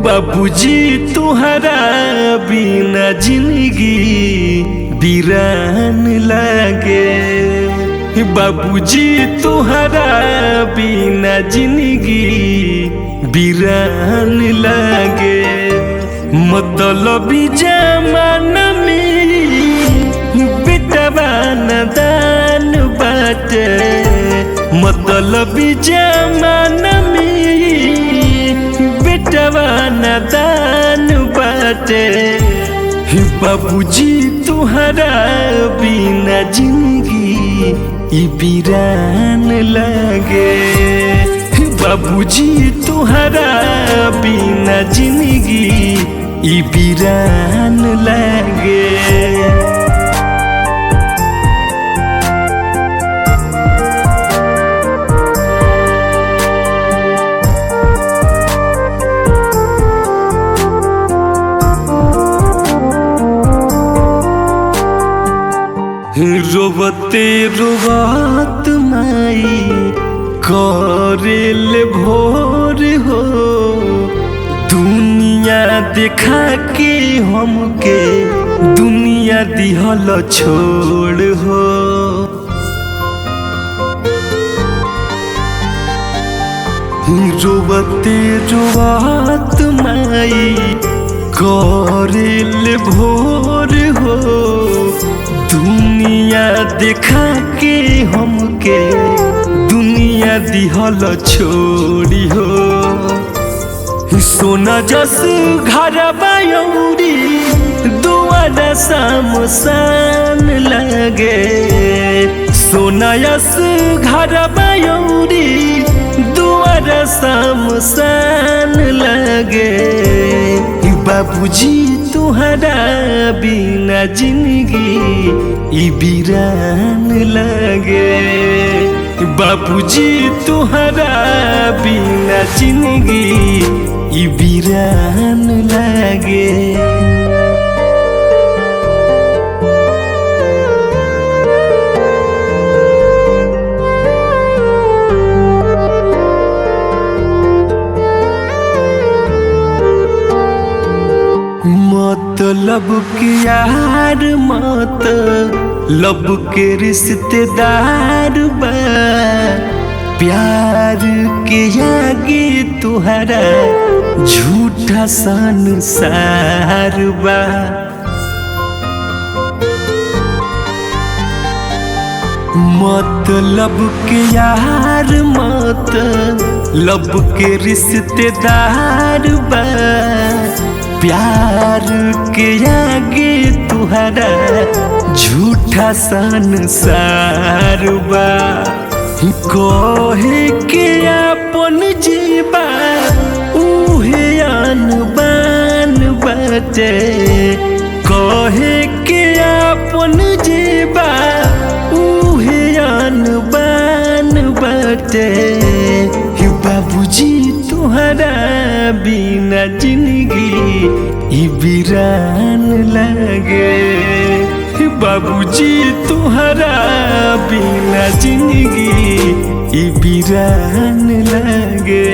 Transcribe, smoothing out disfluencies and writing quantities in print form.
बाबूजी तुहरा बिना जिंदगी वीरान लागे। बाबूजी तुहरा बिना जिंदगी वीरान लागे। मतलबी जमाना में बेटवा नादान बाटे। मतलबी जमाना में बेटवा नादान बाटे। बाबूजी तुहरा बिना जिंदगी वीरान लागे। बाबूजी तुहरा बिना जिंदगी वीरान लागे। रोबते रोबत माई करेल भोर हो। दुनिया देखा के हमके दुनिया दिहल छोड़ हो। रोबते रोबत माई करेल भोर हो। दुनिया देखा के हमके दुनिया दिहल छोड़ी हो। सोना जस घर बायौरी दुआरा सामसान लगे। सोना जस घर बायौरी दुआरा सामसान लगे। बाबूजी तुहरा बिना जिंदगी वीरान लागे। बाबूजी तुहरा बिना जिंदगी वीरान लागे। मतलब के यार मतलब के रिश्तेदार बा। प्यार के आगे तुहरा झूठा संसार बा। मतलब के यार मतलब के रिश्तेदार बा। प्यार के आगे तुहरा झूठा संसार बा। कहे के अपन जीवा उहे अनबान बाटे। कहे के अपन जीवा उहे अनबान बाटे। बाबूजी तुहरा बिना जिंदगी वीरान लागे। बाबूजी तुहरा बिना जिंदगी वीरान लागे।